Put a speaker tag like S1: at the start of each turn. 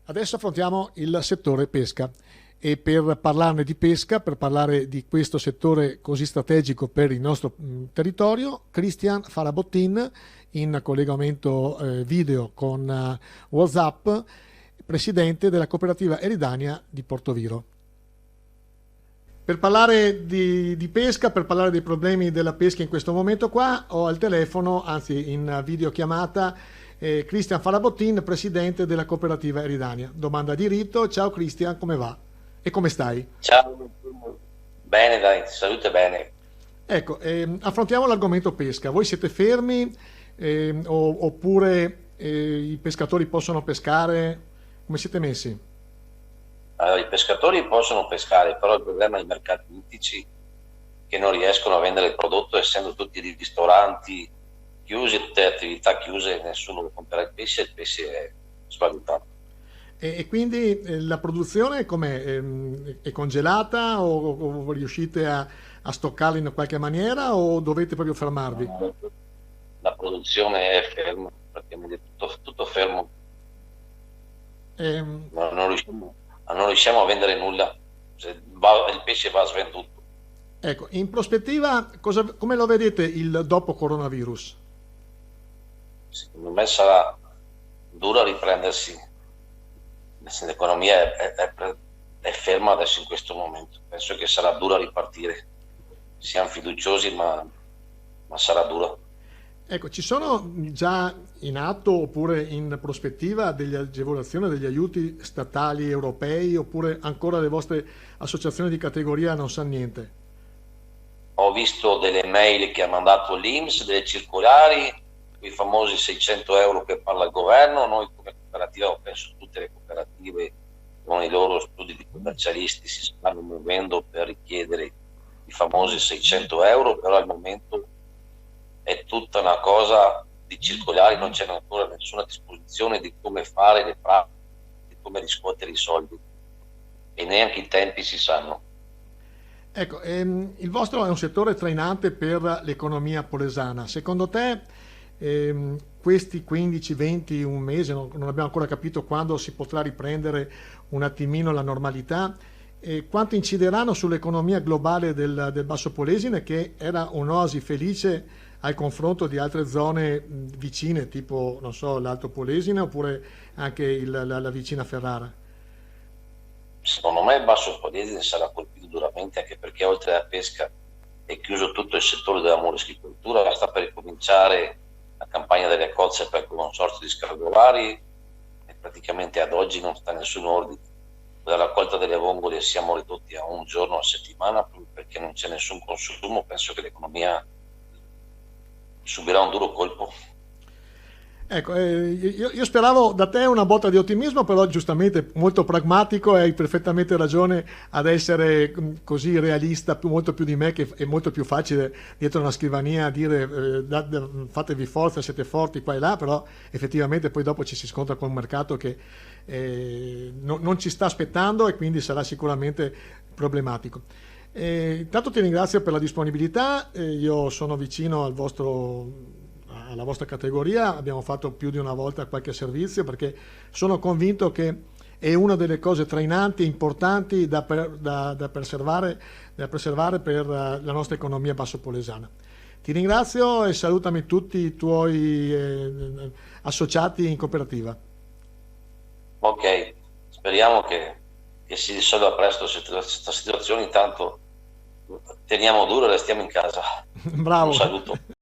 S1: Adesso affrontiamo il settore pesca e per parlarne di pesca, per parlare di questo settore così strategico per il nostro territorio, Cristian Farabottin in collegamento video con WhatsApp, presidente della cooperativa Eridania di Portoviro. Per parlare di pesca, per parlare dei problemi della pesca in questo momento qua, ho al telefono, anzi in videochiamata, Cristian Farabottin, presidente della cooperativa Eridania. Domanda di rito. Ciao Cristian, come va? E come stai?
S2: Ciao, bene dai, salute bene.
S1: Ecco, affrontiamo l'argomento pesca. Voi siete fermi oppure i pescatori possono pescare? Come siete messi?
S2: Allora, i pescatori possono pescare, però il problema dei mercati ittici che non riescono a vendere il prodotto, essendo tutti i ristoranti chiusi, tutte le attività chiuse, nessuno lo compra il pesce è svalutato.
S1: E quindi la produzione com'è? È congelata o riuscite a stoccarla in qualche maniera o dovete proprio fermarvi?
S2: La produzione è ferma, praticamente tutto fermo,
S1: Ehm,
S2: non riusciamo a vendere nulla. Il pesce va svenduto.
S1: ecco, in prospettiva, come lo vedete il dopo coronavirus?
S2: Secondo me sarà duro riprendersi. L'economia è ferma adesso in questo momento. Penso che sarà duro ripartire. Siamo fiduciosi, ma sarà duro.
S1: Ecco, ci sono già in atto oppure in prospettiva delle agevolazioni, degli aiuti statali europei oppure ancora le vostre associazioni di categoria non sanno niente?
S2: Ho visto delle mail che ha mandato l'INPS, delle circolari, i famosi 600 euro che parla il governo. Noi come cooperativa, penso tutte le cooperative con i loro studi di commercialisti si stanno muovendo per richiedere i famosi 600 euro, però al momento è tutta una cosa di circolari, non c'è ancora nessuna disposizione di come fare le pratiche, di come riscuotere i soldi e neanche i tempi si sanno.
S1: Ecco, il vostro è un settore trainante per l'economia polesana. Secondo te, questi 15, 20, un mese, non abbiamo ancora capito quando si potrà riprendere un attimino la normalità, quanto incideranno sull'economia globale del Basso Polesine, che era un'oasi felice al confronto di altre zone vicine, tipo, non so, l'Alto Polesine oppure anche la vicina Ferrara?
S2: Secondo me il Basso Polesine sarà colpito duramente, anche perché oltre alla pesca è chiuso tutto il settore della moreschicoltura, sta per ricominciare la campagna delle cozze per il consorzio di Scargolari e praticamente ad oggi non sta nessun ordine. La raccolta delle vongole siamo ridotti a un giorno a settimana perché non c'è nessun consumo. Penso che l'economia subirà un duro colpo.
S1: Ecco, io speravo da te una botta di ottimismo, però giustamente molto pragmatico e hai perfettamente ragione ad essere così realista, molto più di me, che è molto più facile dietro una scrivania dire fatevi forza, siete forti qua e là, però effettivamente poi dopo ci si scontra con un mercato che non ci sta aspettando e quindi sarà sicuramente problematico. Intanto ti ringrazio per la disponibilità, io sono vicino alla vostra categoria, abbiamo fatto più di una volta qualche servizio perché sono convinto che è una delle cose trainanti e importanti da preservare per la nostra economia bassopolesana. Ti ringrazio e salutami tutti i tuoi associati in cooperativa.
S2: Ok, speriamo che si risolva presto questa situazione. Intanto teniamo duro e restiamo in casa.
S1: Bravo.
S2: Un saluto.